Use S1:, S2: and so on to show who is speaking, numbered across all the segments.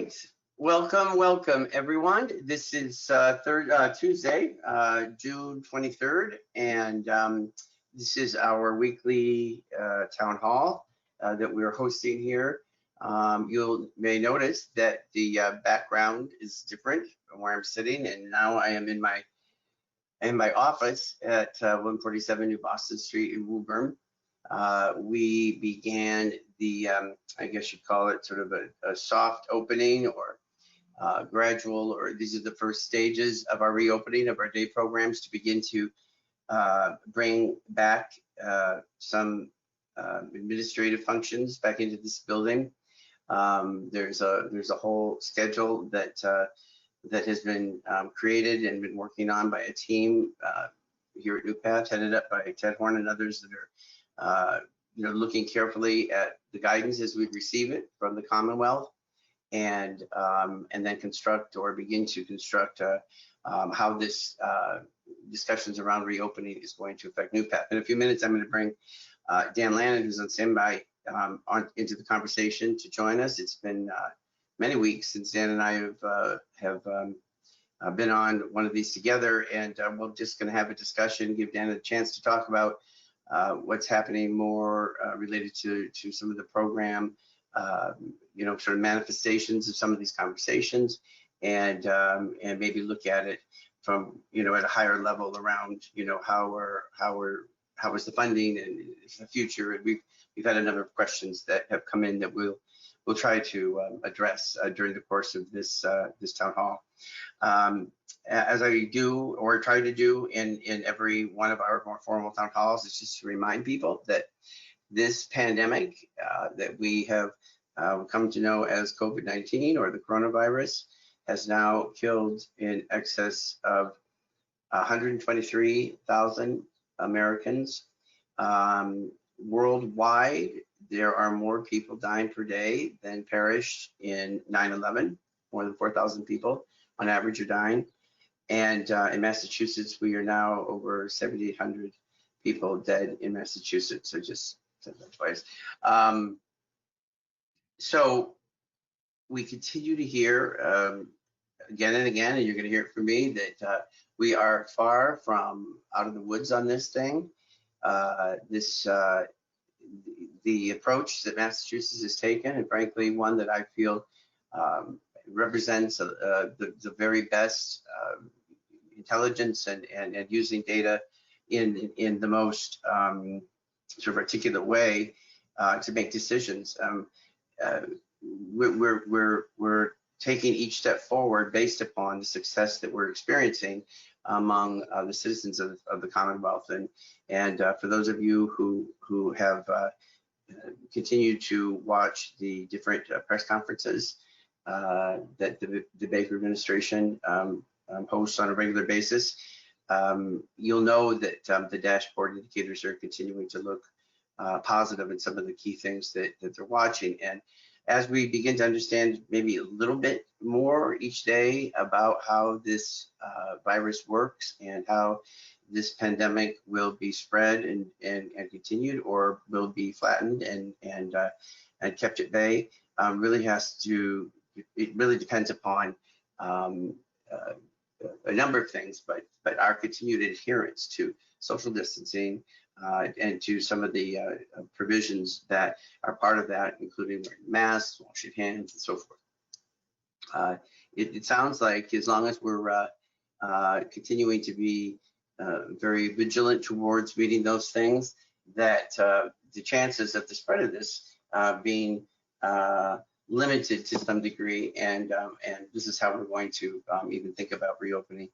S1: right, welcome everyone. This is Tuesday, June 23rd, and this is our weekly town hall that we're hosting here. You may notice that the background is different from where I'm sitting, and now I am in my office at 147 New Boston Street in Woburn. We began the, I guess you'd call it sort of a soft opening or gradual, or these are the first stages of our reopening of our day programs to begin to bring back some administrative functions back into this building. There's a whole schedule that has been created and been working on by a team here at NuPath, headed up by Ted Horn and others that are looking carefully at the guidance as we receive it from the Commonwealth, and then construct or begin to construct how this discussions around reopening is going to affect NuPath. In a few minutes, I'm going to bring Dan Lannon, who's on standby, into the conversation to join us. It's been many weeks since Dan and I have been on one of these together, and we're just going to have a discussion, give Dan a chance to talk about what's happening more related to some of the program, sort of manifestations of some of these conversations, and maybe look at it from at a higher level around how is the funding and the future. And we've had a number of questions that have come in that we'll try to address during the course of this town hall. As I do or try to do in every one of our more formal town halls, is just to remind people that this pandemic that we have come to know as COVID-19 or the coronavirus has now killed in excess of 123,000 Americans. Worldwide, there are more people dying per day than perished in 9/11. More than 4,000 people on average are dying. And in Massachusetts, we are now over 7,800 people dead in Massachusetts. So just said that twice. So we continue to hear again and again, and you're going to hear it from me, that we are far from out of the woods on this thing. The approach that Massachusetts has taken, and frankly, one that I feel represents the very best intelligence and using data in the most sort of articulate way to make decisions. We're taking each step forward based upon the success that we're experiencing among the citizens of the Commonwealth. And for those of you who have continued to watch the different press conferences that the Baker administration hosts on a regular basis, you'll know that the dashboard indicators are continuing to look positive in some of the key things that they're watching. And as we begin to understand maybe a little bit more each day about how this virus works and how this pandemic will be spread and continued, or will be flattened and kept at bay, it really depends upon a number of things, but our continued adherence to social distancing and to some of the provisions that are part of that, including wearing masks, washing hands, and so forth. It sounds like as long as we're continuing to be very vigilant towards meeting those things, that the chances of the spread of this being limited to some degree, and this is how we're going to even think about reopening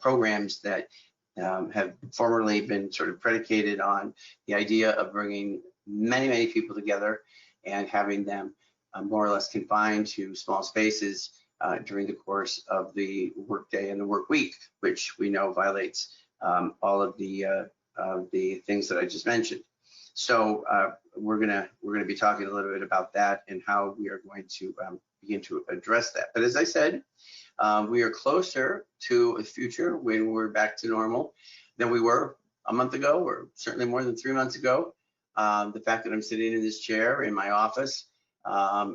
S1: programs that have formerly been sort of predicated on the idea of bringing many people together and having them more or less confined to small spaces during the course of the workday and the work week, which we know violates all of the things that I just mentioned. So we're gonna be talking a little bit about that and how we are going to begin to address that. But as I said, we are closer to a future when we're back to normal than we were a month ago, or certainly more than 3 months ago. The fact that I'm sitting in this chair in my office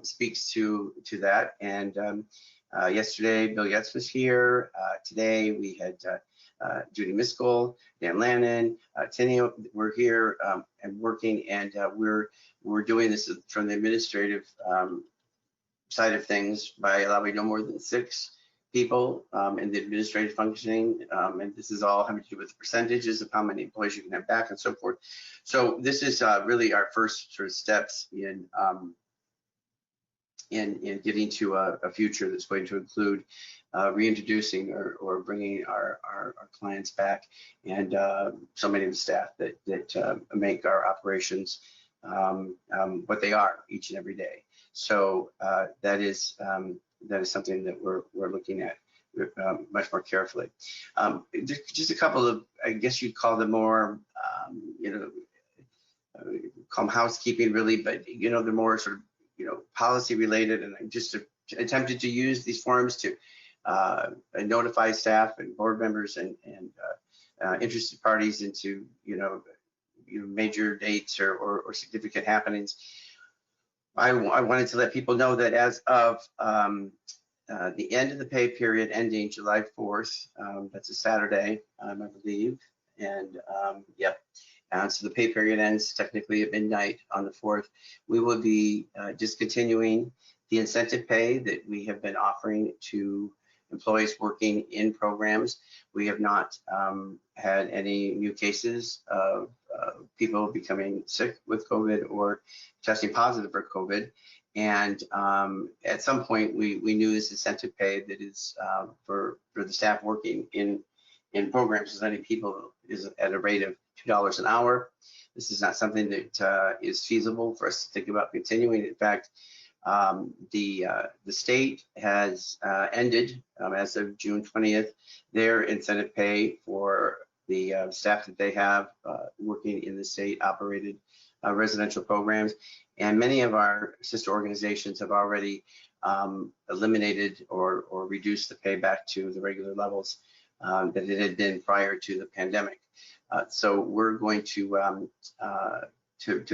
S1: speaks to that. And yesterday, Bill Yates was here. Today, we had Judy Miskell, Dan Lannon, Tinny were here and working, and we're doing this from the administrative side of things by allowing no more than 6 people in the administrative functioning, and this is all having to do with the percentages of how many employees you can have back and so forth. So this is really our first sort of steps in getting to a future that's going to include reintroducing or bringing our clients back, and so many of the staff that make our operations what they are each and every day. So that is something that we're looking at much more carefully. Just a couple of, I guess you'd call them more, call them housekeeping really, but they're more sort of policy related, and I just attempted to use these forums to notify staff and board members and interested parties into major dates or significant happenings. I wanted to let people know that as of the end of the pay period ending July 4th, that's a Saturday, I believe, and yep. So the pay period ends technically at midnight on the 4th. We will be discontinuing the incentive pay that we have been offering to employees working in programs. We have not had any new cases of people becoming sick with COVID or testing positive for COVID. And at some point, we knew this incentive pay that is for the staff working in programs with any people is at a rate of $2 an hour. This is not something that is feasible for us to think about continuing. In fact, the state has ended as of June 20th their incentive pay for the staff that they have working in the state operated residential programs, and many of our sister organizations have already eliminated or reduced the pay back to the regular levels that it had been prior to the pandemic. So we're going to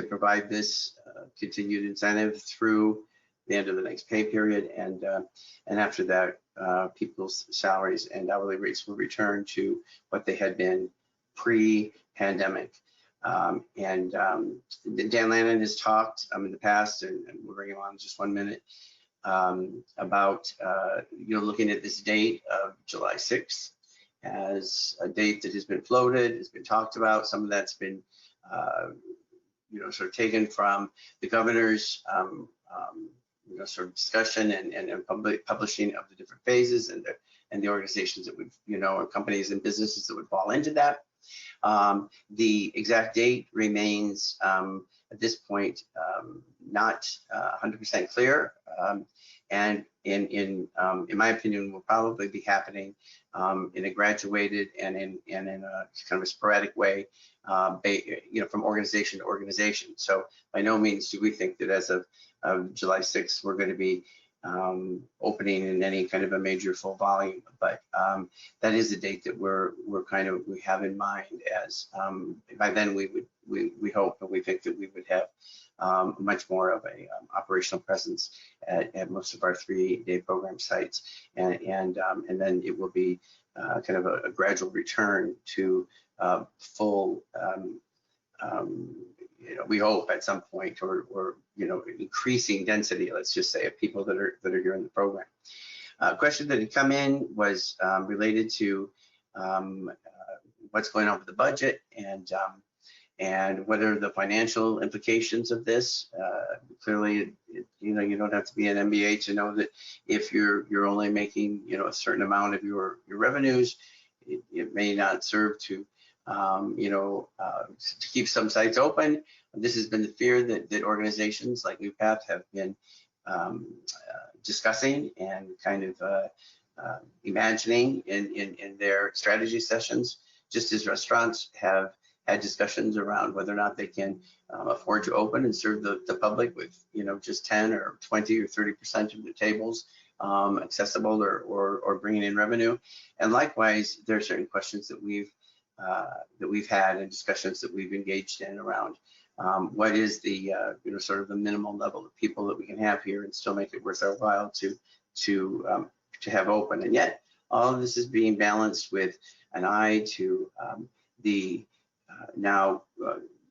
S1: provide this continued incentive through the end of the next pay period, and after that, people's salaries and hourly rates will return to what they had been pre-pandemic. Dan Lannon has talked in the past, and we'll bring him on in just 1 minute, about looking at this date of July 6th as a date that has been floated, has been talked about. Some of that's been sort of taken from the governor's sort of discussion and publishing of the different phases and the organizations that would, or companies and businesses that would fall into that. The exact date remains at this point not 100% clear, and in my opinion will probably be happening in a graduated and in a kind of a sporadic way, from organization to organization. So by no means do we think that as of July 6th we're going to be opening in any kind of a major full volume, but that is the date that we have in mind as by then we hope and we think that we would have much more of a operational presence at most of our 3-day program sites, and then it will be kind of a gradual return to full we hope at some point, or increasing density, let's just say, of people that are here in the program. A question that had come in was related to what's going on with the budget and whether the financial implications of this. Clearly, you don't have to be an MBA to know that if you're only making a certain amount of your revenues, it may not serve to to keep some sites open. This has been the fear that organizations like NuPath have been discussing and kind of imagining in their strategy sessions, just as restaurants have had discussions around whether or not they can afford to open and serve the public with just 10 or 20 or 30% of the tables accessible or bringing in revenue. And likewise, there are certain questions that we've had and discussions that we've engaged in around what is the sort of the minimal level of people that we can have here and still make it worth our while to have open. And yet all of this is being balanced with an eye to the now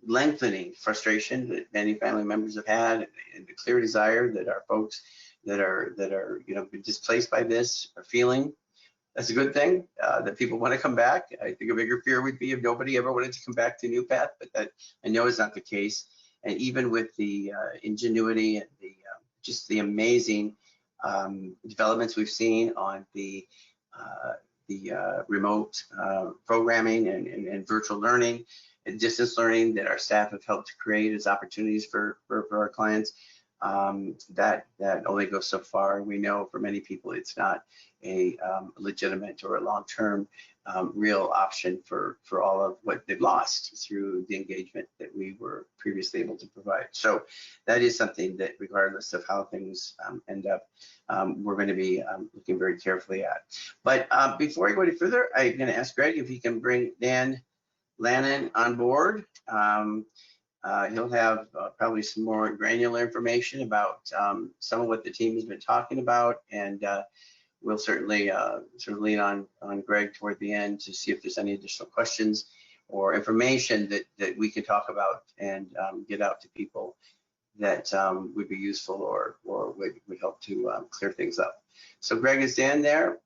S1: lengthening frustration that many family members have had, and the clear desire that our folks that are been displaced by this are feeling. That's a good thing, that people want to come back. I think a bigger fear would be if nobody ever wanted to come back to NuPath, but that I know is not the case. And even with the ingenuity and just the amazing developments we've seen on the remote programming and virtual learning and distance learning that our staff have helped to create as opportunities for our clients, that only goes so far. We know for many people it's not a legitimate or a long-term real option for all of what they've lost through the engagement that we were previously able to provide. So that is something that, regardless of how things end up, we're going to be looking very carefully at. But before I go any further, I'm going to ask Greg if he can bring Dan Lannon on board. He'll have probably some more granular information about some of what the team has been talking about, and we'll certainly sort of lean on Greg toward the end to see if there's any additional questions or information that we can talk about and get out to people that would be useful or would help to clear things up. So Greg, is Dan there?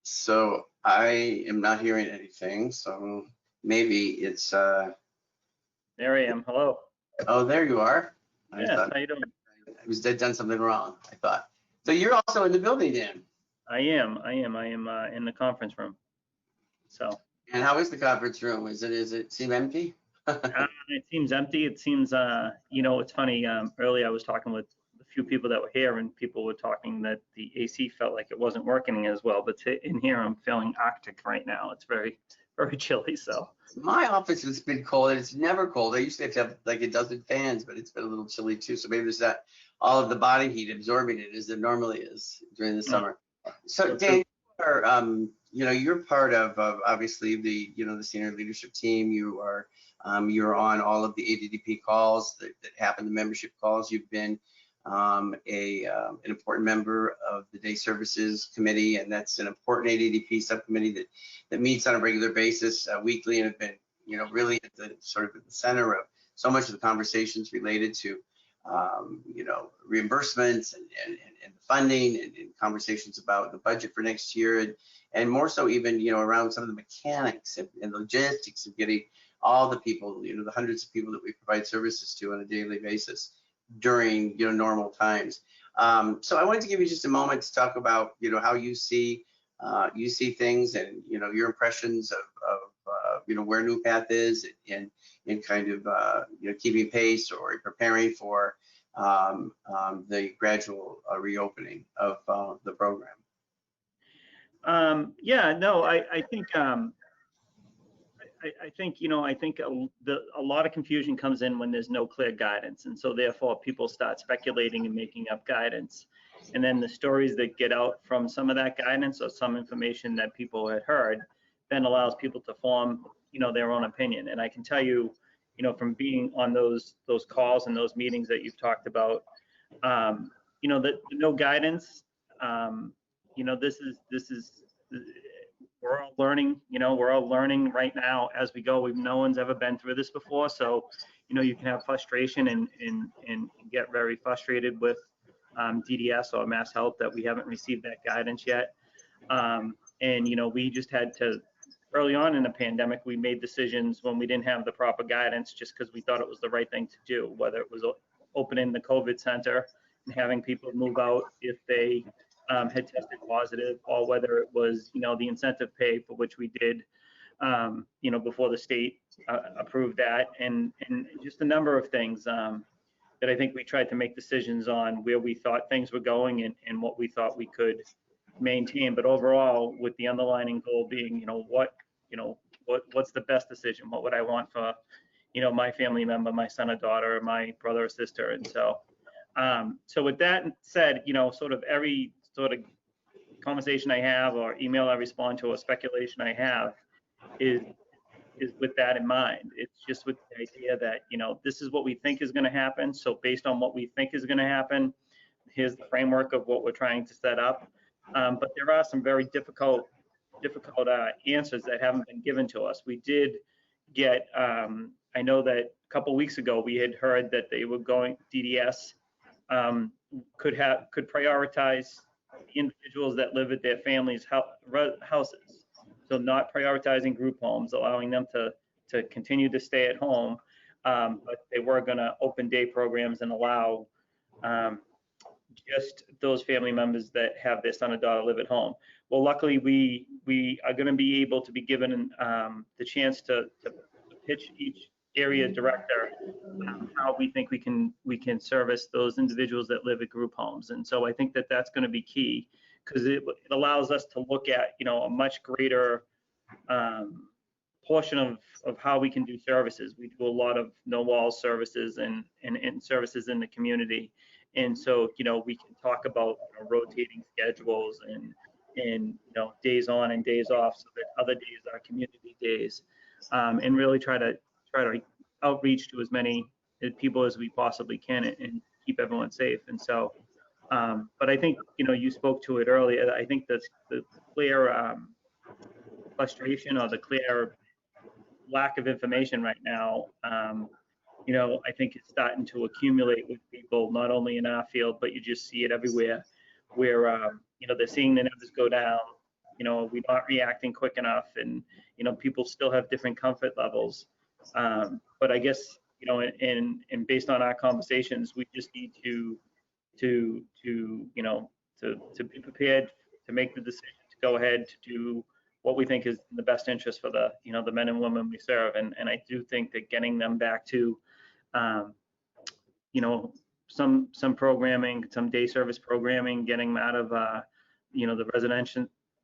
S1: So I am not hearing anything, so maybe it's
S2: there I am. Hello.
S1: Oh, there you are.
S2: Yes, how you doing?
S1: I was done something wrong, I thought. So you're also in the building, Dan?
S2: I am in the conference room. So.
S1: And how is the conference room? Is it seem empty?
S2: It seems empty. It seems it's funny. Earlier I was talking with a few people that were here, and people were talking that the AC felt like it wasn't working as well. But in here I'm feeling Arctic right now. It's very, very chilly. So
S1: my office has been cold, and it's never cold. I used to have like a dozen fans, but it's been a little chilly too. So maybe there's not all of the body heat absorbing it as there normally is during the summer. So Dan, you're part of obviously the the senior leadership team. You're on all of the ADDP calls that happen, the membership calls. You've been an important member of the Day Services Committee, and that's an important ADDP subcommittee that meets on a regular basis weekly, and have been really at the sort of at the center of so much of the conversations related to reimbursements and the funding and conversations about the budget for next year, and more so even around some of the mechanics and logistics of getting all the people, the hundreds of people that we provide services to on a daily basis during normal times. So I wanted to give you just a moment to talk about how you see things, and your impressions of where NuPath is in kind of keeping pace or preparing for the gradual reopening of the program.
S2: I think a lot of confusion comes in when there's no clear guidance, and so therefore people start speculating and making up guidance, and then the stories that get out from some of that guidance or some information that people had heard then allows people to form their own opinion. And I can tell you, from being on those calls and those meetings that you've talked about, the no guidance, this is we're all learning. We're all learning right now as we go. No one's ever been through this before, so you can have frustration and get very frustrated with DDS or Mass Health that we haven't received that guidance yet. And we just had to, early on in the pandemic, we made decisions when we didn't have the proper guidance just because we thought it was the right thing to do, whether it was opening the COVID center and having people move out if they had tested positive, or whether it was the incentive pay, for which we did before the state approved that, and just a number of things that I think we tried to make decisions on where we thought things were going and what we thought we could maintain. But overall, with the underlining goal being what's the best decision, what would I want for my family member, my son or daughter, or my brother or sister. And so with that said, sort of every sort of conversation I have or email I respond to or speculation I have is with that in mind. It's just with the idea that, this is what we think is going to happen. So based on what we think is going to happen, here's the framework of what we're trying to set up. But there are some very difficult answers that haven't been given to us. We did get, I know that a couple weeks ago we had heard that they were going, DDS could prioritize individuals that live at their families' houses. So not prioritizing group homes, allowing them to continue to stay at home, but they were going to open day programs and allow just those family members that have their son or daughter live at home. Well, luckily we are going to be able to be given the chance to pitch each area director how we think we can service those individuals that live at group homes. And so I think that that's going to be key, because it allows us to look at, a much greater portion of how we can do services. We do a lot of no walls services and services in the community. And so, we can talk about rotating schedules and days on and days off, so that other days are community days, and really try to outreach to as many people as we possibly can and keep everyone safe. And so, but I think, you spoke to it earlier. I think the clear frustration or the clear lack of information right now, I think it's starting to accumulate with people, not only in our field, but you just see it everywhere, where, they're seeing the numbers go down, we're not reacting quick enough, and, people still have different comfort levels. But I guess, and based on our conversations, we just need to be prepared to make the decision to go ahead to do what we think is in the best interest for the, the men and women we serve. And I do think that getting them back to, some programming, some day service programming, getting them out of,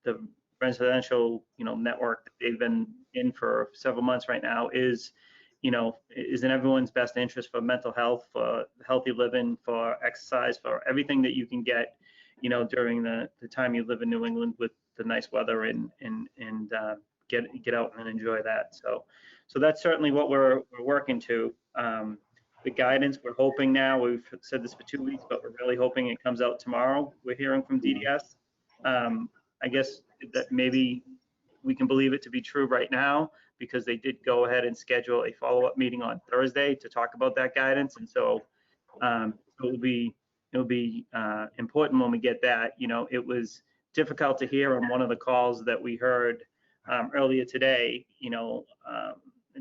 S2: the residential, network that they've been in for several months right now is in everyone's best interest for mental health, for healthy living, for exercise, for everything that you can get, during the time you live in New England with the nice weather and get out and enjoy that. So that's certainly what we're working to. The guidance, we're hoping now, we've said this for 2 weeks, but we're really hoping it comes out tomorrow. We're hearing from DDS. I guess that maybe we can believe it to be true right now, because they did go ahead and schedule a follow-up meeting on Thursday to talk about that guidance. And so it'll be important when we get that. It was difficult to hear on one of the calls that we heard earlier today,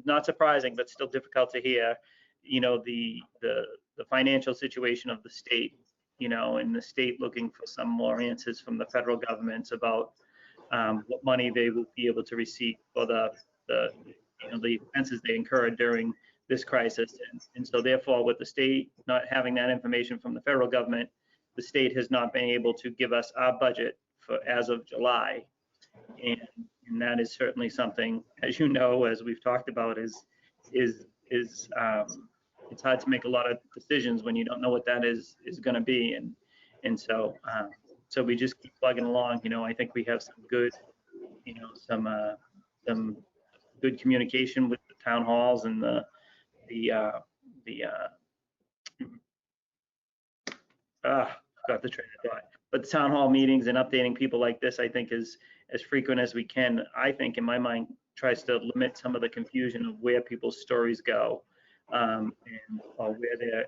S2: not surprising, but still difficult to hear, the financial situation of the state, and the state looking for some more answers from the federal government about what money they will be able to receive for the expenses they incurred during this crisis. And so therefore, with the state not having that information from the federal government, the state has not been able to give us our budget for as of July. And that is certainly something, as as we've talked about, is it's hard to make a lot of decisions when you don't know what that is going to be. And so we just keep plugging along. I think we have some good, some good communication with the town halls and got the train of thought. But the town hall meetings and updating people like this, I think, is as frequent as we can. I think, in my mind, tries to limit some of the confusion of where people's stories go, and where they're,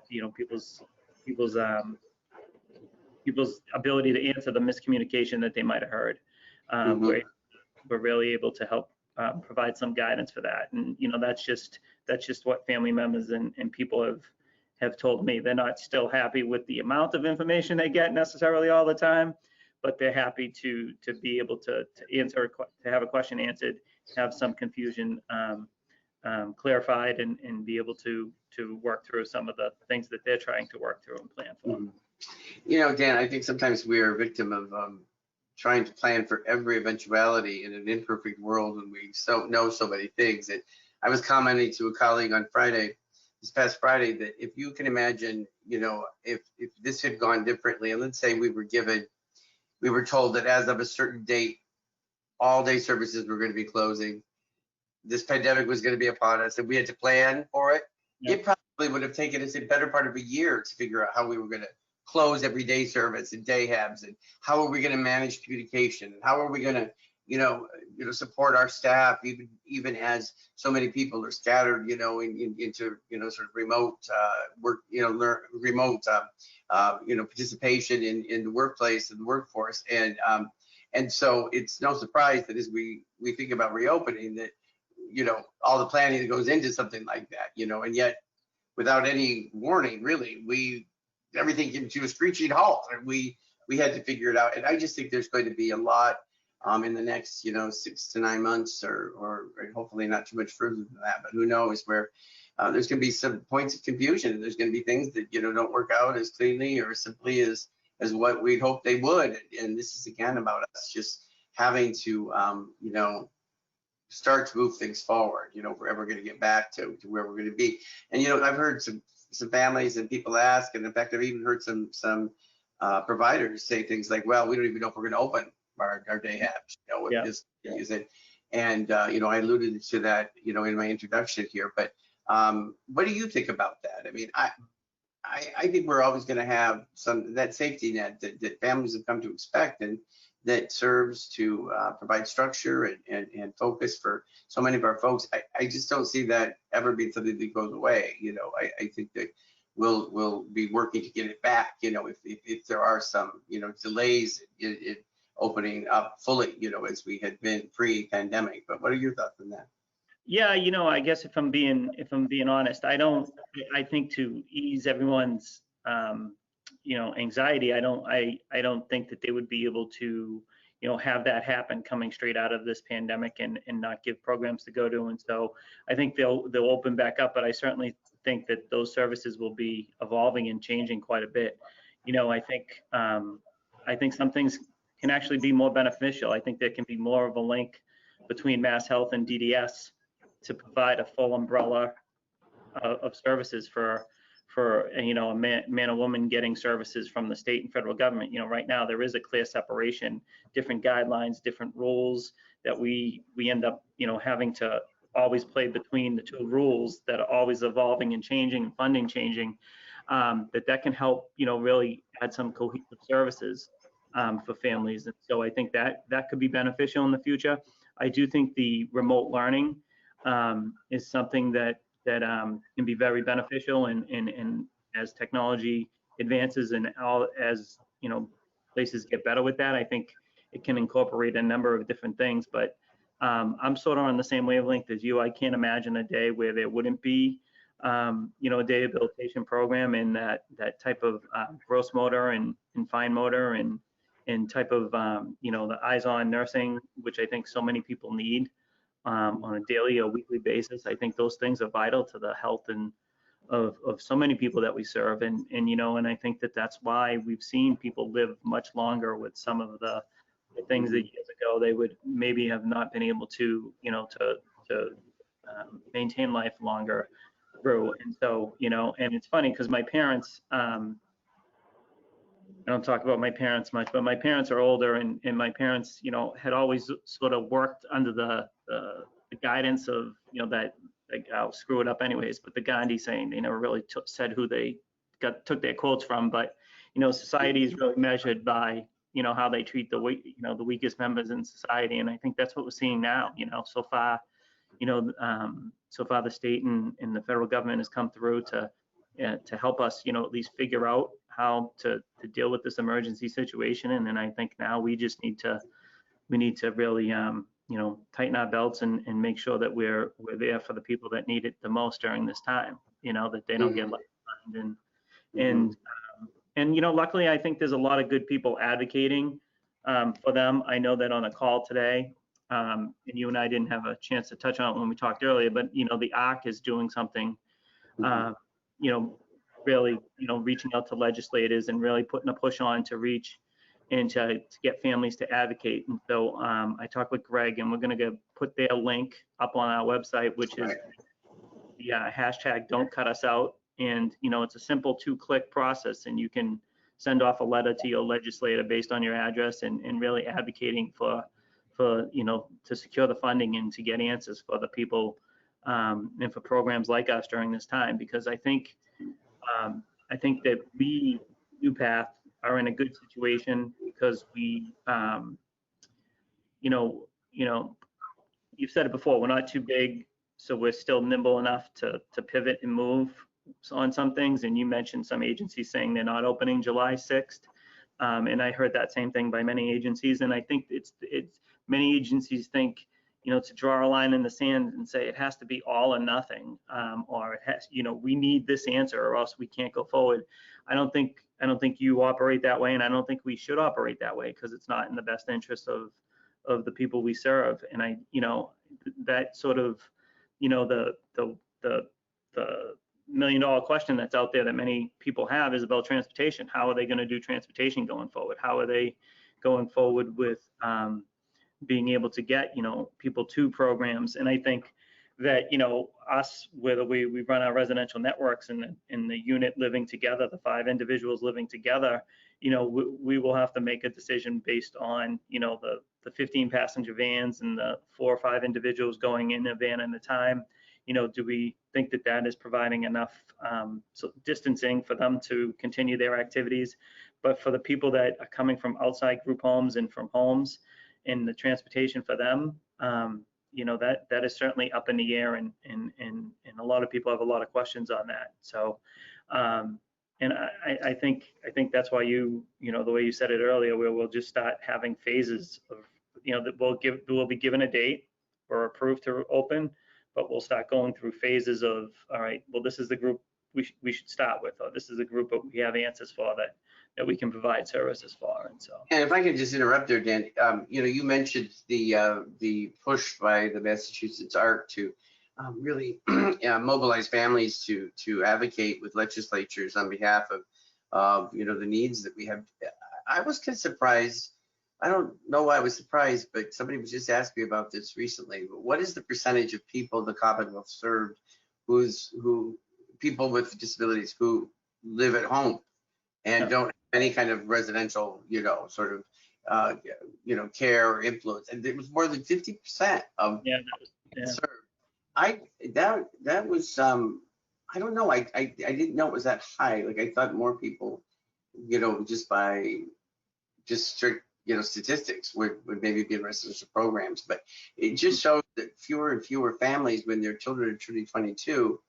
S2: people's ability to answer the miscommunication that they might have heard. We're really able to help provide some guidance for that. And that's just what family members and people have told me. They're not still happy with the amount of information they get necessarily all the time, but they're happy to be able to answer, to have a question answered, have some confusion clarified, and be able to work through some of the things that they're trying to work through and plan for.
S1: Dan, I think sometimes we are a victim of trying to plan for every eventuality in an imperfect world when we know so many things. And I was commenting to a colleague on this past Friday, that if you can imagine, if this had gone differently, and let's say we were given, we were told that as of a certain date, all day services were going to be closing. This pandemic was going to be upon us, and we had to plan for it.
S2: Yeah.
S1: It probably would have taken us a better part of a year to figure out how we were going to close everyday service and day habs, and how are we going to manage communication, and how are we going to, support our staff, even as so many people are scattered, into, sort of remote work, remote, participation in the workplace and the workforce, and so it's no surprise that as we think about reopening, that all the planning that goes into something like that, and yet without any warning, really, everything came to a screeching halt, and we had to figure it out. And I just think there's going to be a lot in the next 6 to 9 months, or hopefully not too much further than that, but who knows, where there's going to be some points of confusion. There's going to be things that don't work out as cleanly or simply as what we'd hope they would. And this is again about us just having to start to move things forward, if we're ever going to get back to where we're going to be. And I've heard some families and people ask, and in fact I've even heard some providers say things like, well, we don't even know if we're going to open our day apps, with this use it. And I alluded to that in my introduction here, but what do you think about that? I mean, I think we're always going to have that safety net that families have come to expect, and that serves to provide structure and focus for so many of our folks. I just don't see that ever being something that goes away. I think that we'll be working to get it back. If there are some delays in opening up fully, as we had been pre-pandemic. But what are your thoughts on that?
S2: Yeah, I guess if I'm being honest, I think to ease everyone's anxiety, I don't think that they would be able to have that happen coming straight out of this pandemic and not give programs to go to. And so I think they'll open back up, but I certainly think that those services will be evolving and changing quite a bit. I think some things can actually be more beneficial. I think there can be more of a link between Mass Health and DDS to provide a full umbrella of services for a man or woman getting services from the state and federal government. Right now there is a clear separation, different guidelines, different rules that we end up having to always play between the two rules that are always evolving and changing, and funding changing. That can help really add some cohesive services for families. And so I think that could be beneficial in the future. I do think the remote learning is something that can be very beneficial, and as technology advances and as places get better with that, I think it can incorporate a number of different things. But I'm sort of on the same wavelength as you. I can't imagine a day where there wouldn't be a day rehabilitation program, and that type of gross motor and fine motor and type of the eyes-on nursing, which I think so many people need on a daily or weekly basis. I think those things are vital to the health and of so many people that we serve, and I think that's why we've seen people live much longer with some of the things that years ago they would maybe have not been able to maintain life longer through. And so and it's funny because my parents, I don't talk about my parents much, but my parents are older, and my parents, had always sort of worked under the guidance of, that, like, I'll screw it up anyways, but the Gandhi saying. They never really said who they took their quotes from, but, society is really measured by, how they treat the weakest members in society. And I think that's what we're seeing now. So far, the state and the federal government has come through to help us, at least figure out how to deal with this emergency situation. And then I think now we just need to really tighten our belts and make sure that we're there for the people that need it the most during this time, that they don't get left behind. And luckily I think there's a lot of good people advocating for them. I know that on a call today, and you and I didn't have a chance to touch on it when we talked earlier, but the ARC is doing something, really, reaching out to legislators and really putting a push on to reach and to get families to advocate. And so I talked with Greg, and we're going to put their link up on our website, which is the hashtag Don't Cut Us Out. And it's a simple 2-click process, and you can send off a letter to your legislator based on your address and really advocating for to secure the funding and to get answers for the people and for programs like us during this time, because I think that we, NuPath, are in a good situation because we, you've said it before, we're not too big, so we're still nimble enough to pivot and move on some things. And you mentioned some agencies saying they're not opening July 6th. And I heard that same thing by many agencies. And I think it's many agencies think, to draw a line in the sand and say it has to be all or nothing, or it has, we need this answer or else we can't go forward. I don't think you operate that way, and I don't think we should operate that way, because it's not in the best interest of the people we serve. And that sort of, the $1 million question that's out there that many people have is about transportation. How are they going to do transportation going forward? How are they going forward with being able to get, people to programs? And I think that, us, whether we run our residential networks in the unit living together, the 5 individuals living together, we will have to make a decision based on, the 15 passenger vans and the 4 or 5 individuals going in a van at a time. Do we think that that is providing enough distancing for them to continue their activities? But for the people that are coming from outside group homes and from homes, and the transportation for them, that is certainly up in the air, and a lot of people have a lot of questions on that. So, and I think that's why the way you said it earlier, where we'll just start having phases of, that we'll be given a date or approved to open, but we'll start going through phases of, all right, well, this is the group we should start with, or this is the group that we have answers for that we can provide services for. And so,
S1: and if I could just interrupt there, Dan, you mentioned the push by the Massachusetts ARC to really mobilize families to advocate with legislatures on behalf of the needs that we have. I was kind of surprised. I don't know why I was surprised, but somebody was just asking me about this recently. What is the percentage of people the Commonwealth served people with disabilities who live at home and don't have any kind of residential, sort of, care or influence? And it was more than 50% of served. That was, I don't know. I didn't know it was that high. Like, I thought more people, just by strict, statistics would maybe be in residential programs, but it just shows that fewer and fewer families, when their children are turning 22,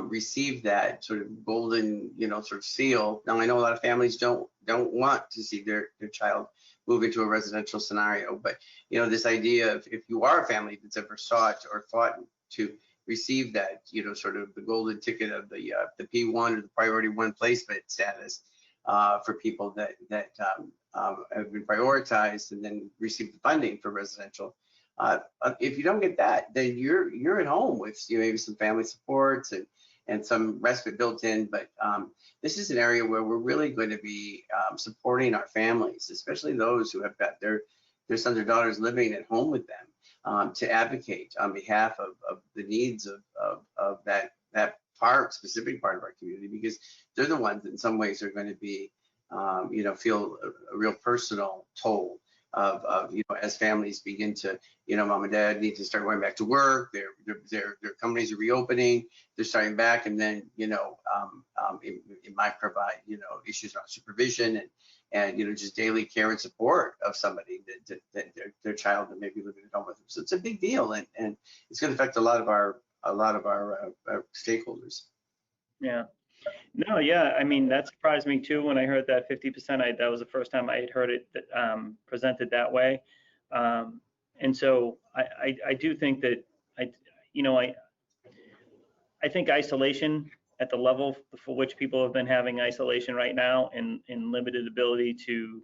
S1: receive that sort of golden, sort of seal. Now, I know a lot of families don't want to see their child move into a residential scenario, but this idea of, if you are a family that's ever sought or fought to receive that, sort of the golden ticket of the P1 or the priority 1 placement status for people that have been prioritized and then receive the funding for residential. If you don't get that, then you're at home with maybe some family supports and some respite built in. But this is an area where we're really going to be supporting our families, especially those who have got their sons or daughters living at home with them, to advocate on behalf of the needs of that specific part of our community, because they're the ones that in some ways are going to be feel a real personal toll of as families begin to, mom and dad need to start going back to work, their companies are reopening, they're starting back, and then it might provide issues around supervision and just daily care and support of somebody that their child that may be living at home with them. So it's a big deal, and it's going to affect a lot of our stakeholders.
S2: Yeah. No, yeah, I mean, that surprised me too when I heard that 50%. That was the first time I had heard it presented that way. And so I do think that I think isolation at the level for which people have been having isolation right now, and limited ability to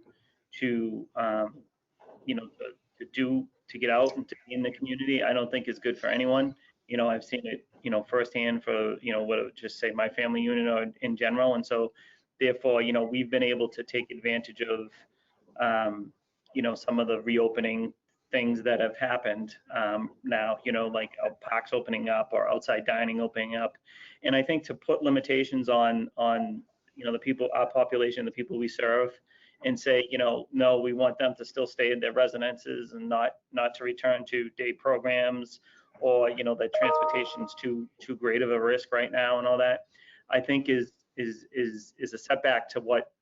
S2: get out and to be in the community, I don't think is good for anyone. I've seen it, firsthand for, just say my family unit or in general. And so therefore, we've been able to take advantage of, some of the reopening things that have happened now, like parks opening up or outside dining opening up. And I think to put limitations on the people, our population, the people we serve, and say, no, we want them to still stay in their residences and not to return to day programs, or the transportation's too great of a risk right now and all that, I think is a setback to what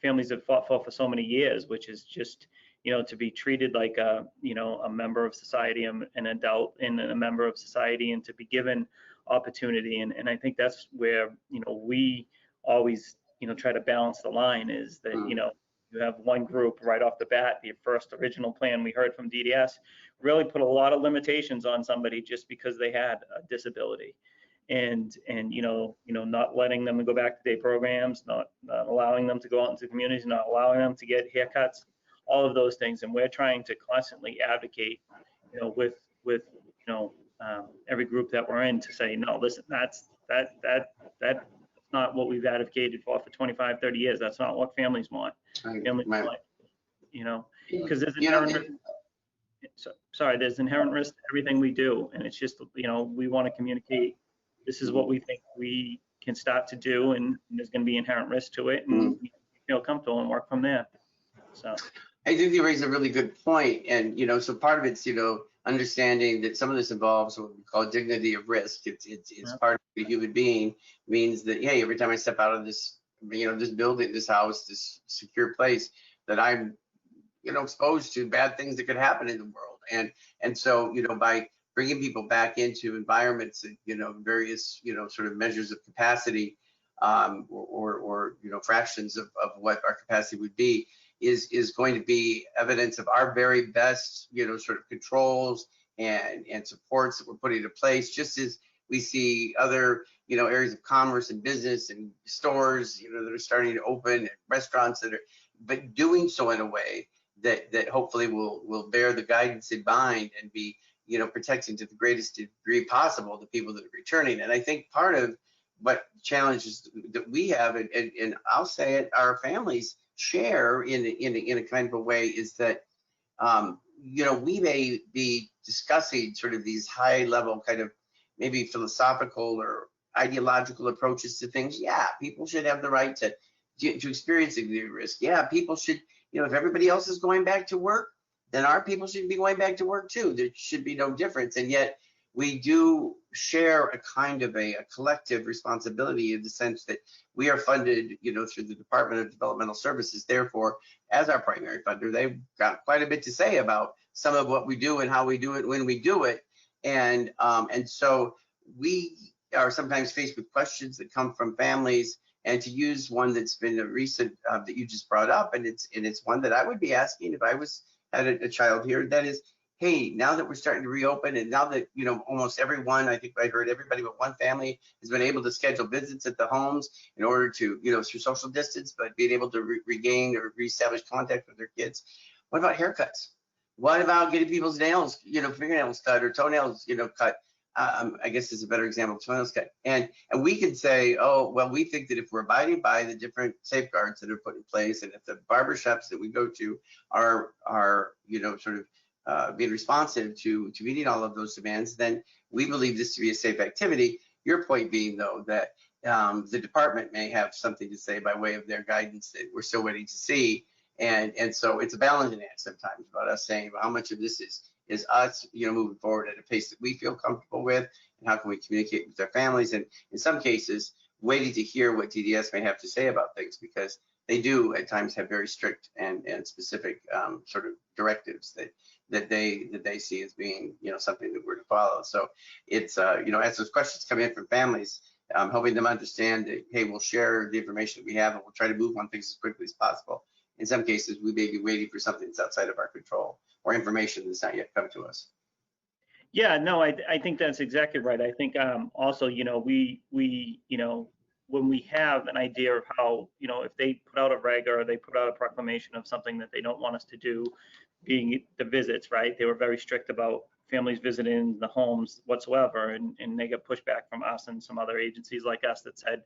S2: families have fought for so many years, which is just to be treated like a member of society, an adult and a member of society, and to be given opportunity. And I think that's where we always try to balance the line, is that you have one group right off the bat. The first original plan we heard from DDS really put a lot of limitations on somebody just because they had a disability, and not letting them go back to day programs, not allowing them to go out into communities, not allowing them to get haircuts, all of those things. And we're trying to constantly advocate with every group that we're in, to say, no, listen, that's not what we've advocated for 25, 30 years. That's not what families want. Families want, because there's inherent risk. There's inherent risk to everything we do, and it's just we want to communicate, this is what we think we can start to do, and there's going to be inherent risk to it, and we feel comfortable and work from there. So
S1: I think you raise a really good point, and so part of it's understanding that some of this involves what we call dignity of risk. It's part of the human being, means that, hey, every time I step out of this this building, this house, this secure place, that I'm exposed to bad things that could happen in the world, and so by bringing people back into environments that various sort of measures of capacity, or fractions of what our capacity would be, is going to be evidence of our very best sort of controls and supports that we're putting into place, just as we see other areas of commerce and business and stores that are starting to open, and restaurants that are, but doing so in a way that hopefully will bear the guidance in mind and be protecting to the greatest degree possible the people that are returning. And I think part of what challenges that we have, and I'll say it, our families share in a kind of a way, is that we may be discussing sort of these high level kind of maybe philosophical or ideological approaches to things. Yeah, people should have the right to experience the risk. Yeah, people should, if everybody else is going back to work, then our people should be going back to work too. There should be no difference. And yet we do share a kind of a collective responsibility, in the sense that we are funded, through the Department of Developmental Services. Therefore, as our primary funder, they've got quite a bit to say about some of what we do and how we do it when we do it. And so we are sometimes faced with questions that come from families. And to use one that's been a recent that you just brought up, and it's one that I would be asking if I had a child here, that is, hey, now that we're starting to reopen, and now that almost everyone, I think I heard everybody but one family has been able to schedule visits at the homes in order to through social distance, but being able to regain or reestablish contact with their kids. What about haircuts? What about getting people's nails, fingernails cut, or toenails, cut? I guess is a better example, toenails cut. And we can say, oh, well, we think that if we're abiding by the different safeguards that are put in place, and if the barbershops that we go to are sort of being responsive to meeting all of those demands, then we believe this to be a safe activity. Your point being, though, that the department may have something to say by way of their guidance that we're still waiting to see. And so it's a balancing act sometimes about us saying, well, how much of this is us, moving forward at a pace that we feel comfortable with, and how can we communicate with our families, and in some cases waiting to hear what DDS may have to say about things, because they do at times have very strict and specific sort of directives that they see as being something that we're to follow. So it's as those questions come in from families, helping them understand that, hey, we'll share the information that we have, and we'll try to move on things as quickly as possible. In some cases, we may be waiting for something that's outside of our control, or information that's not yet come to us.
S2: Yeah, no, I think that's exactly right. I think also, we when we have an idea of how, if they put out a reg, or they put out a proclamation of something that they don't want us to do, being the visits, right? They were very strict about families visiting the homes whatsoever, and they got pushback from us and some other agencies like us that said,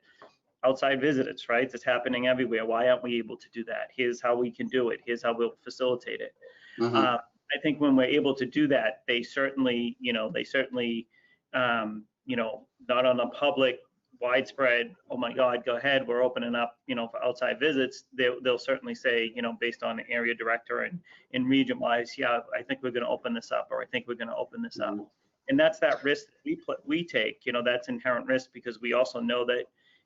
S2: outside visits, right? It's happening everywhere. Why aren't we able to do that? Here's how we can do it. Here's how we'll facilitate it. Mm-hmm. I think when we're able to do that, they certainly, not on a public widespread, oh my God, go ahead, we're opening up, for outside visits, they'll certainly say, based on the area director and region wise, yeah, I think we're going to open this up, or I think we're going to open this up. And that's that risk that we take, that's inherent risk, because we also know that,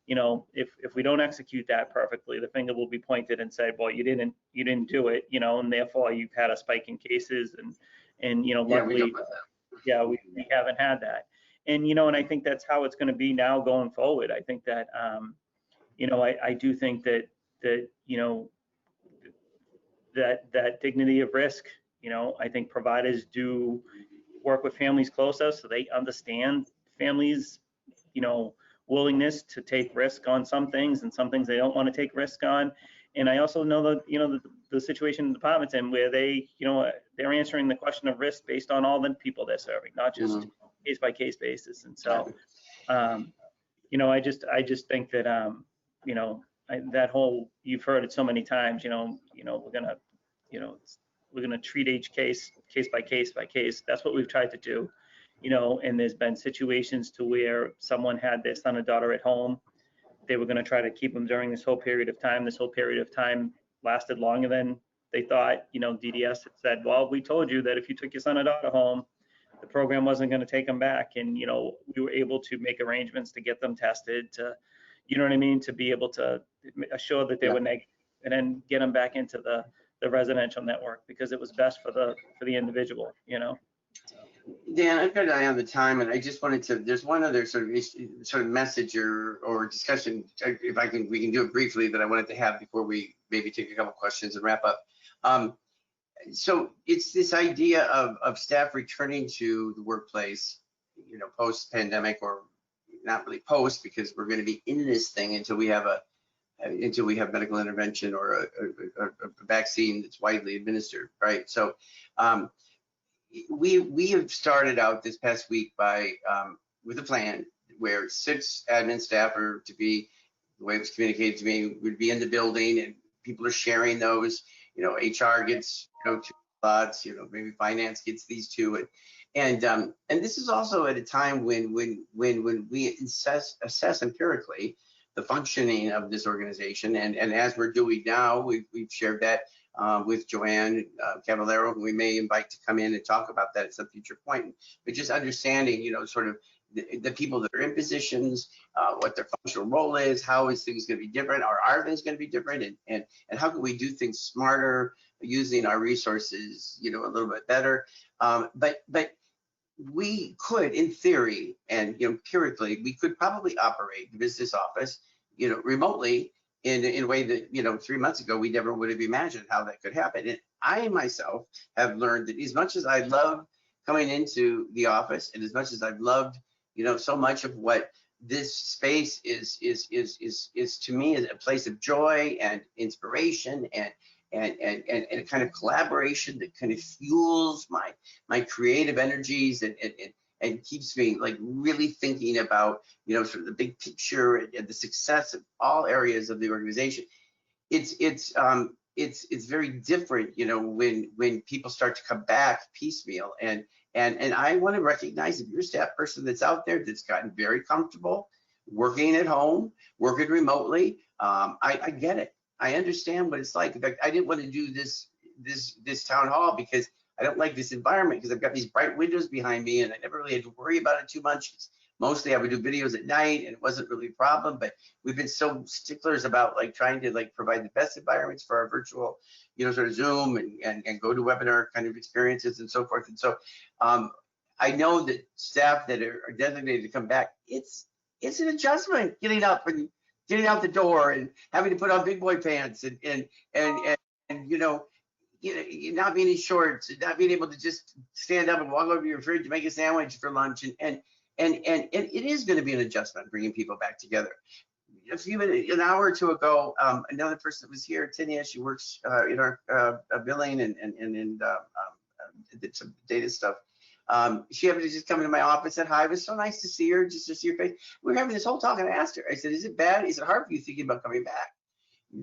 S2: if we don't execute that perfectly, the finger will be pointed and said, well, you didn't do it, and therefore you've had a spike in cases, and luckily, we haven't had that. And, and I think that's how it's going to be now going forward. I think that, I do think that, that dignity of risk, I think providers do work with families closer, so they understand families, willingness to take risk on some things, and some things they don't want to take risk on. And I also know that, the situation the department's in, where they, they're answering the question of risk based on all the people they're serving, not just case by case basis. And so, I just think that, that whole, you've heard it so many times, we're gonna treat each case by case. That's what we've tried to do, and there's been situations to where someone had their son or daughter at home. They were going to try to keep them during this whole period of time. This whole period of time lasted longer than they thought. DDS had said, well, we told you that if you took your son or daughter home, the program wasn't going to take them back. And, we were able to make arrangements to get them tested, to, to be able to assure that they were negative, and then get them back into the residential network, because it was best for the individual,
S1: Dan, I've got an eye on the time, and I just wanted to, there's one other sort of message or discussion, if we can do it briefly, that I wanted to have before we maybe take a couple questions and wrap up. So it's this idea of staff returning to the workplace, post pandemic, or not really post, because we're going to be in this thing until we have medical intervention or a vaccine that's widely administered, right? So we have started out this past week by with a plan where 6 admin staff are to be, the way it was communicated to me, would be in the building, and people are sharing those. HR gets 2 slots, maybe finance gets these 2, and this is also at a time when we assess empirically the functioning of this organization, and as we're doing now, we've shared that with Joanne Cavallero, who we may invite to come in and talk about that at some future point. But just understanding, sort of the people that are in positions, what their functional role is, how is things going to be different, or are things going to be different, and how can we do things smarter, using our resources, a little bit better. But we could, in theory, and empirically, we could probably operate the business office, remotely, in a way that 3 months ago we never would have imagined how that could happen. And I myself have learned that as much as I love coming into the office, and as much as I've loved so much of what this space is to me is a place of joy and inspiration and a kind of collaboration that kind of fuels my creative energies and keeps me like really thinking about sort of the big picture and the success of all areas of the organization. It's very different when people start to come back piecemeal, and I want to recognize, if you're a staff person that's out there that's gotten very comfortable working at home, working remotely, I get it. I understand what it's like. In fact, I didn't want to do this town hall because I don't like this environment, because I've got these bright windows behind me, and I never really had to worry about it too much. Mostly I would do videos at night, and it wasn't really a problem, but we've been so sticklers about trying to provide the best environments for our virtual, sort of Zoom and go to webinar kind of experiences and so forth. And so I know that staff that are designated to come back, it's an adjustment getting up and getting out the door and having to put on big boy pants and not being in shorts, and not being able to just stand up and walk over to your fridge to make a sandwich for lunch, and it is going to be an adjustment bringing people back together. An hour or two ago, another person that was here, Tinia, she works in our billing and did some data stuff. She happened to just come into my office, said hi. It was so nice to see her, just to see her face. We were having this whole talk, and I asked her, I said, is it bad? Is it hard for you thinking about coming back?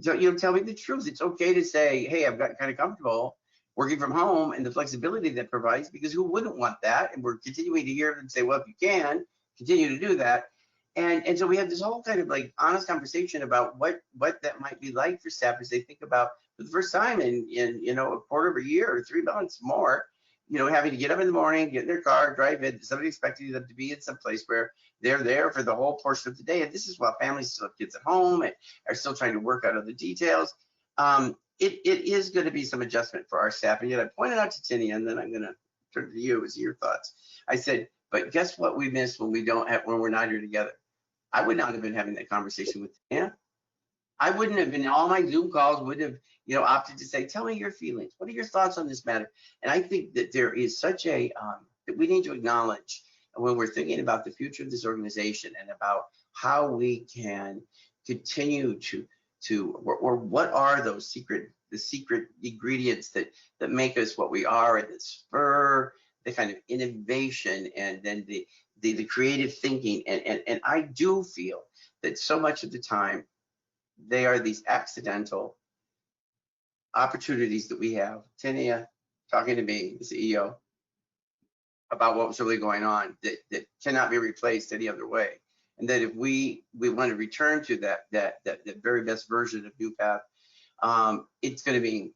S1: Tell me the truth. It's okay to say, hey, I've gotten kind of comfortable working from home and the flexibility that provides, because who wouldn't want that? And we're continuing to hear them say, well, if you can, continue to do that. And so we had this whole kind of like honest conversation about what that might be like for staff as they think about for the first time in a quarter of a year or 3 months more, having to get up in the morning, get in their car, drive in, somebody expecting them to be in some place where they're there for the whole portion of the day. And this is while families still have kids at home and are still trying to work out other details. It is going to be some adjustment for our staff. And yet I pointed out to Tinny, and then I'm going to turn to you as your thoughts. I said, but guess what we miss when we're not here together? I would not have been having that conversation with Tina. I wouldn't have been, all my Zoom calls would have, opted to say, tell me your feelings. What are your thoughts on this matter? And I think that there is such a, that we need to acknowledge when we're thinking about the future of this organization and about how we can continue or what are those the secret ingredients that make us what we are, and that spur the kind of innovation and then the creative thinking. And I do feel that so much of the time they are these accidental opportunities that we have. Tinia talking to me, the CEO, about what was really going on that cannot be replaced any other way. And that if we want to return to that very best version of NuPath, it's going to be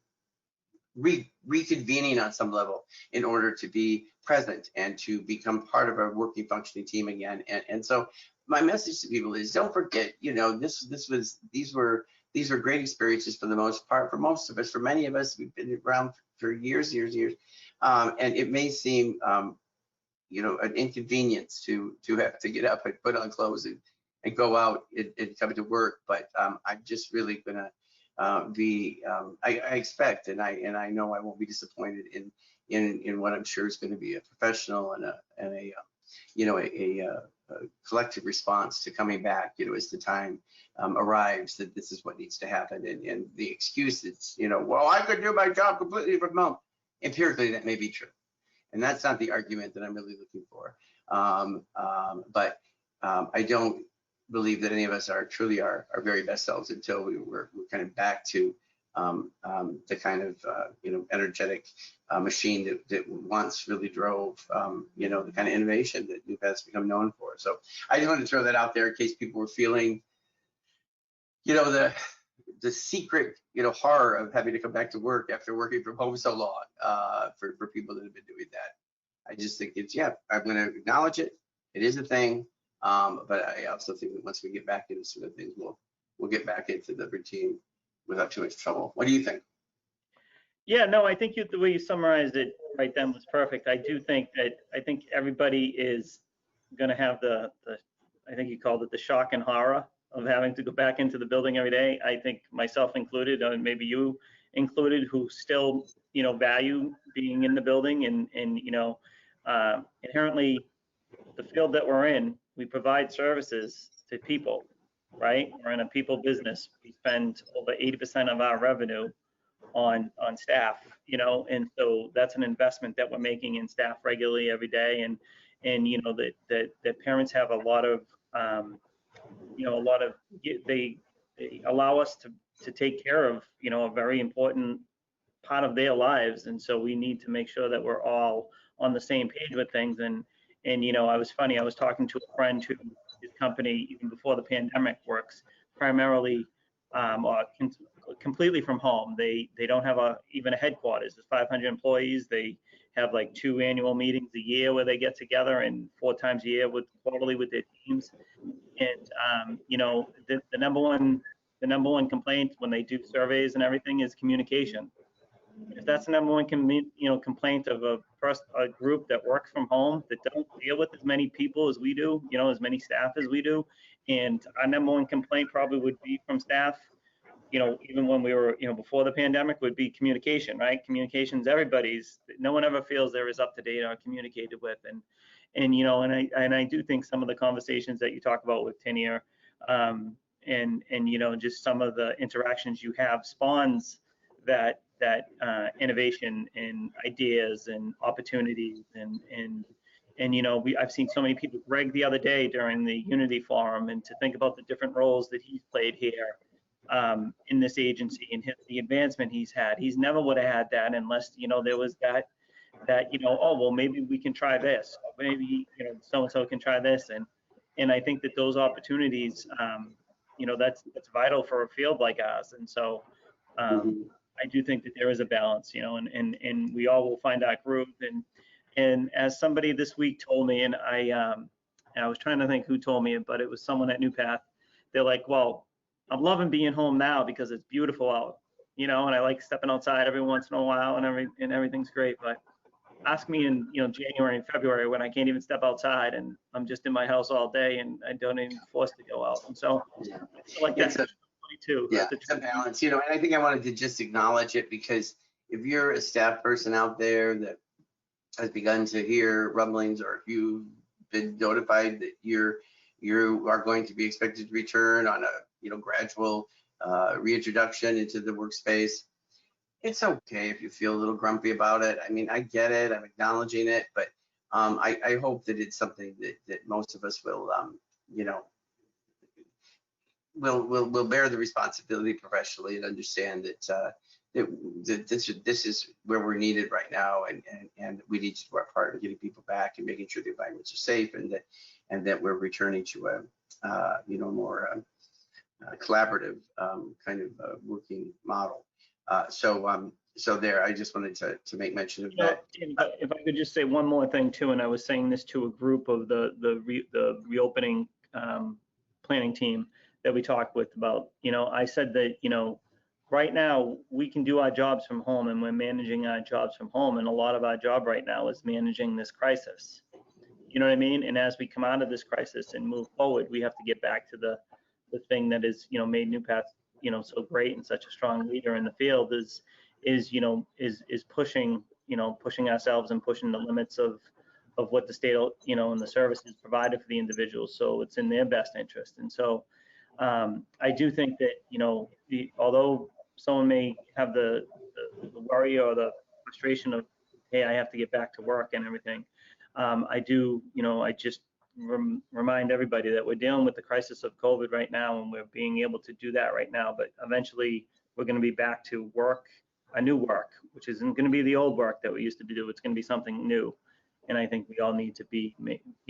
S1: reconvening on some level in order to be present and to become part of a working, functioning team again. And so my message to people is, don't forget, these were great experiences for the most part, for most of us. For many of us, we've been around for years. And it may seem, an inconvenience to have to get up and put on clothes and go out and come to work. But I'm just really gonna I expect, and I know I won't be disappointed in what I'm sure is going to be a professional and a collective response to coming back, as the time arrives, that this is what needs to happen. And the excuse is, well, I could do my job completely from home. Empirically, that may be true. And that's not the argument that I'm really looking for. But I don't believe that any of us are truly our very best selves until we're kind of back to the kind of energetic machine that once really drove the kind of innovation that NuPath has become known for. So I just wanted to throw that out there in case people were feeling the secret horror of having to come back to work after working from home so long, for people that have been doing that. I just think I'm going to acknowledge it. It is a thing. But I also think that once we get back into some of the things, we'll get back into the routine without too much trouble. What do you think?
S2: Yeah, no, I think the way you summarized it right then was perfect. I think everybody is going to have I think you called it the shock and horror of having to go back into the building every day. I think myself included, and maybe you included, who still, value being in the building and inherently the field that we're in, we provide services to people, right? We're in a people business. We spend over 80% of our revenue on staff, and so that's an investment that we're making in staff regularly every day. And that parents have a lot of, they allow us to take care of, a very important part of their lives. And so we need to make sure that we're all on the same page with things. And I was talking to a friend who, his company, even before the pandemic, works primarily or completely from home. They don't have even a headquarters. There's 500 employees. They have like 2 annual meetings a year where they get together, and 4 times a year quarterly with their teams. And the number one complaint when they do surveys and everything is communication. If that's the number one complaint of a group that works from home, that don't deal with as many people as we do, as many staff as we do, and our number one complaint probably would be from staff, even when we were, before the pandemic, would be communication, right? Communication's everybody's. No one ever feels they're as up to date or communicated with, and I do think some of the conversations that you talk about with Tinia, and just some of the interactions you have spawns that innovation and ideas and opportunities and I've seen so many people, Greg the other day during the Unity Forum, and to think about the different roles that he's played here in this agency and the advancement he's had. He's never would have had that unless there was that oh well, maybe we can try this, or maybe so and so can try this. And I think that those opportunities, that's vital for a field like ours. And so I do think that there is a balance, and we all will find our groove. And as somebody this week told me, and I was trying to think who told me it, but it was someone at NuPath. They're like, well, I'm loving being home now because it's beautiful out, and I like stepping outside every once in a while, and everything's great. But ask me in January and February when I can't even step outside and I'm just in my house all day and I don't even forced to go out. And so I feel like that's too.
S1: Yeah, it's a balance, and I think I wanted to just acknowledge it because if you're a staff person out there that has begun to hear rumblings, or if you've been notified that you are going to be expected to return on a gradual reintroduction into the workspace, it's okay if you feel a little grumpy about it. I mean, I get it. I'm acknowledging it, but I hope that it's something that most of us will will bear the responsibility professionally and understand that this is where we're needed right now, and we need to do our part in getting people back and making sure the environments are safe, and that we're returning to a more collaborative kind of working model. So there, I just wanted to make mention of that.
S2: If I could just say one more thing too, and I was saying this to a group of the reopening planning team that we talked with about, I said that, right now we can do our jobs from home and we're managing our jobs from home. And a lot of our job right now is managing this crisis. You know what I mean? And as we come out of this crisis and move forward, we have to get back to the thing that is, made NuPath, so great and such a strong leader in the field is pushing, pushing ourselves and pushing the limits of what the state, and the services provided for the individuals. So it's in their best interest. And so I do think that, although someone may have the worry or the frustration of, hey, I have to get back to work and everything, I do, I just remind everybody that we're dealing with the crisis of COVID right now, and we're being able to do that right now. But eventually we're going to be back to work, a new work, which isn't going to be the old work that we used to do. It's going to be something new. And I think we all need to be,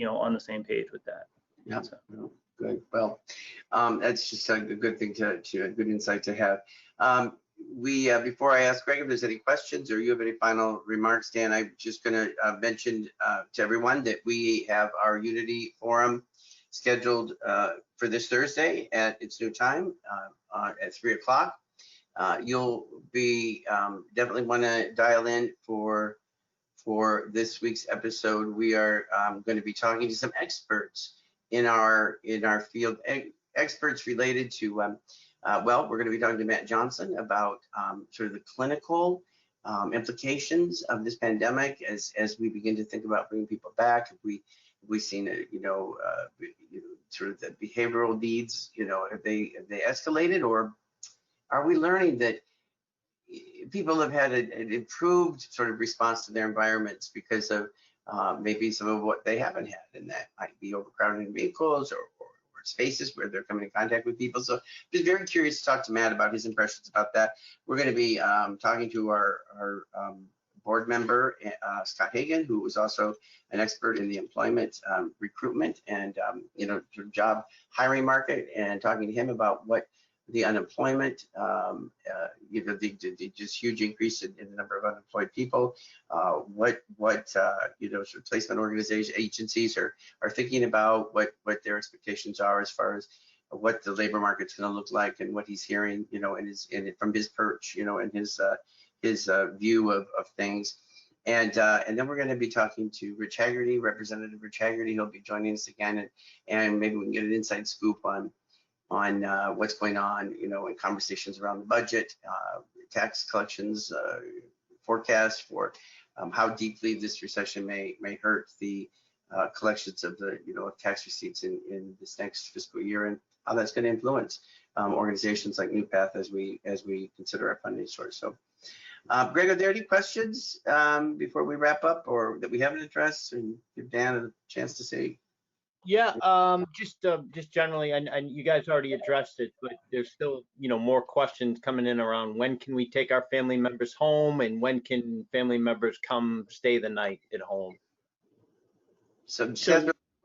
S2: on the same page with that.
S1: Yeah. So. Good. Well, that's just a good thing a good insight to have. Before I ask Greg if there's any questions or you have any final remarks, Dan, I'm just going to mention to everyone that we have our Unity Forum scheduled for this Thursday at its new time at 3 o'clock. You'll be definitely want to dial in for this week's episode. We are going to be talking to some experts in our field, experts related to we're going to be talking to Matt Johnson about sort of the clinical implications of this pandemic as we begin to think about bringing people back. Have we seen sort of the behavioral needs, have they escalated, or are we learning that people have had an improved sort of response to their environments because of maybe some of what they haven't had, and that might be overcrowding in vehicles or spaces where they're coming in contact with people. So just very curious to talk to Matt about his impressions about that. We're going to be talking to our board member, Scott Hagan, who was also an expert in the employment recruitment and job hiring market, and talking to him about what the unemployment, the just huge increase in the number of unemployed people, what sort of placement organizations, agencies are thinking about, what their expectations are as far as what the labor market's going to look like, and what he's hearing, from his perch, and his view of things. And then we're going to be talking to Rich Haggerty, Representative Rich Haggerty. He'll be joining us again, and maybe we can get an inside scoop on what's going on, in conversations around the budget, tax collections, forecasts for how deeply this recession may hurt the collections of the of tax receipts in this next fiscal year, and how that's going to influence organizations like NuPath as we consider our funding source. So, Greg, are there any questions before we wrap up, or that we haven't addressed, and give Dan a chance to say?
S3: Yeah, just generally, and you guys already addressed it, but there's still, more questions coming in around when can we take our family members home, and when can family members come stay the night at home?
S1: So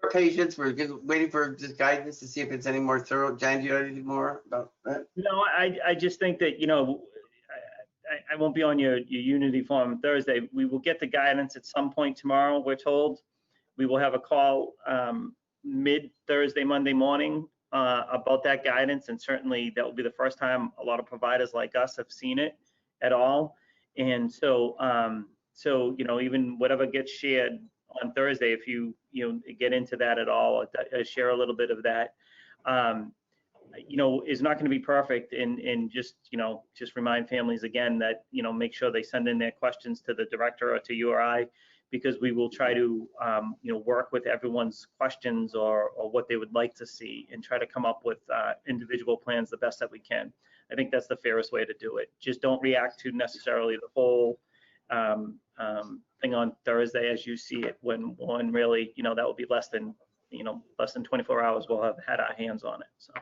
S1: More patience. We're waiting for just guidance to see if it's any more thorough. Jan, do you know anything more about that?
S2: No, I just think that, I won't be on your Unity forum Thursday. We will get the guidance at some point tomorrow, we're told. We will have a call mid Thursday, Monday morning about that guidance, and certainly that will be the first time a lot of providers like us have seen it at all. And so, even whatever gets shared on Thursday, if you get into that at all, share a little bit of that. Is not going to be perfect, and just remind families again that make sure they send in their questions to the director or to you or I, because we will try to work with everyone's questions or what they would like to see, and try to come up with individual plans the best that we can. I think that's the fairest way to do it. Just don't react to necessarily the whole thing on Thursday as you see it, when really that will be less than 24 hours we'll have had our hands on it. So.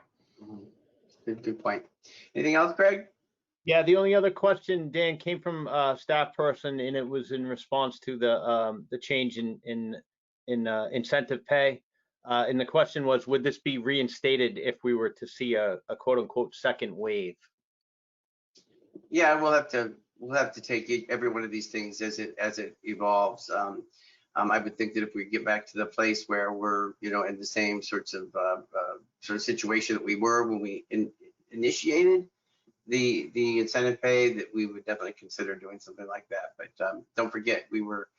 S1: Good point. Anything else, Greg?
S3: Yeah, the only other question, Dan, came from a staff person, and it was in response to the change in incentive pay. And the question was, would this be reinstated if we were to see a quote unquote second wave?
S1: Yeah, we'll have to take every one of these things as it evolves. I would think that if we get back to the place where we're, in the same sort of situation that we were when we initiated the incentive pay, that we would definitely consider doing something like that. But don't forget, we were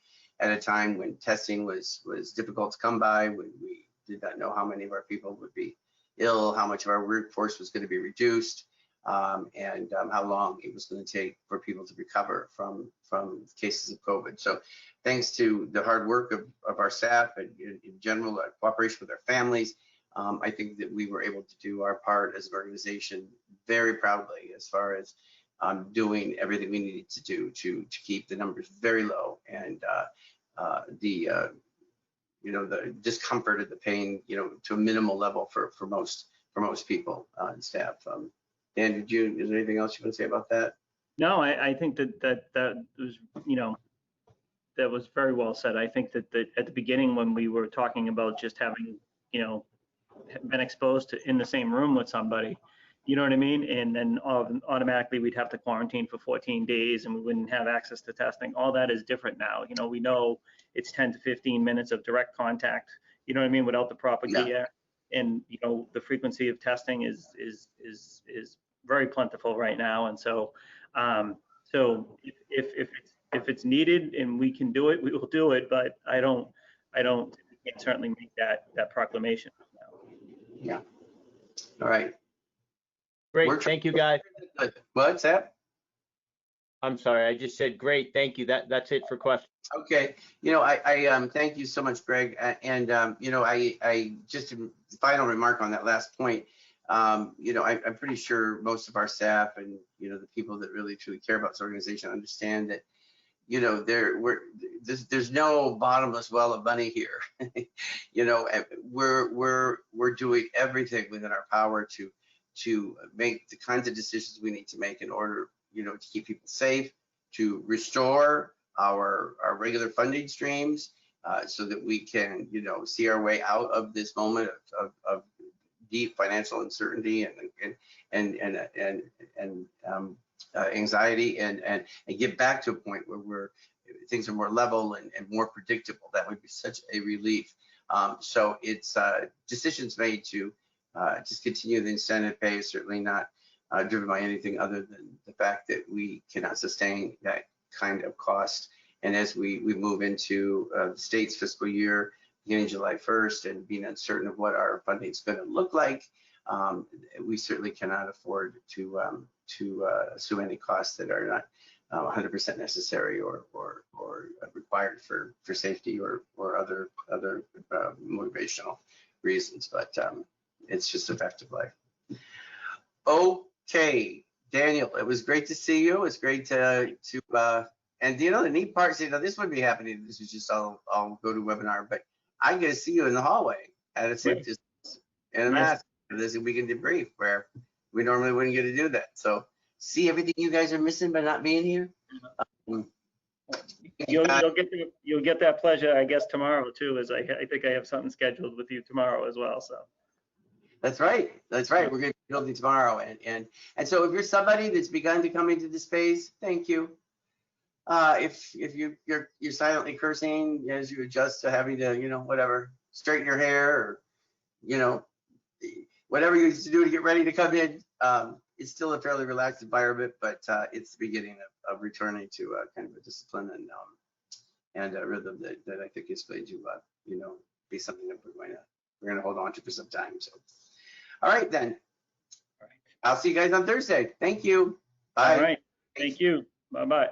S1: at a time when testing was difficult to come by, when we did not know how many of our people would be ill, how much of our workforce was going to be reduced, and how long it was going to take for people to recover from cases of COVID. So thanks to the hard work of our staff and in general, our cooperation with our families, I think that we were able to do our part as an organization very proudly, as far as doing everything we needed to do to keep the numbers very low, and the discomfort of the pain, to a minimal level for most people and staff. Dan, is there anything else you want to say about that?
S2: No, I think that was, that was very well said. I think that at the beginning, when we were talking about just having, been exposed to in the same room with somebody, you know what I mean? And then automatically we'd have to quarantine for 14 days and we wouldn't have access to testing. All that is different now. We know it's 10 to 15 minutes of direct contact, you know what I mean, without the proper gear. And, the frequency of testing is very plentiful right now. And so, if it's needed and we can do it, we will do it. But I can't certainly make that proclamation.
S1: Yeah. All right.
S3: Great. Thank you, guys.
S1: What's that?
S3: I'm sorry. I just said great. Thank you. That's it for questions.
S1: Okay. I thank you so much, Greg. And I just a final remark on that last point. I'm pretty sure most of our staff and the people that really truly care about this organization understand that there's no bottomless well of money here. We're doing everything within our power to make the kinds of decisions we need to make in order to keep people safe, to restore our regular funding streams, so that we can see our way out of this moment of deep financial uncertainty and anxiety, and get back to a point where things are more level and more predictable. That would be such a relief. So it's decisions made to just continue the incentive pay is certainly not driven by anything other than the fact that we cannot sustain that kind of cost. And as we move into the state's fiscal year, beginning July 1st, and being uncertain of what our funding is going to look like, we certainly cannot afford to assume any costs that are not 100% necessary or required for safety or other motivational reasons. But it's just a fact of life. Okay, Daniel, it was great to see you. It's great to and the neat part is, this would be happening. This is just all go to webinar, but I get to see you in the hallway at a safe distance and a mask. This we can debrief where we normally wouldn't get to do that. So see everything you guys are missing by not being here. You
S2: You'll get that pleasure, I guess, tomorrow too, as I think I have something scheduled with you tomorrow as well, so.
S1: That's right. That's right. We're going to be building tomorrow. And so if you're somebody that's begun to come into the space, thank you. If you're silently cursing as you adjust to having to, whatever, straighten your hair or, whatever you used to do to get ready to come in, it's still a fairly relaxed environment, but it's the beginning of returning to kind of a discipline and a rhythm that I think is going to, be something that we're going to hold on to for some time. So, all right then. All right. I'll see you guys on Thursday. Thank you. Bye.
S2: All right. Thank you. Bye-bye.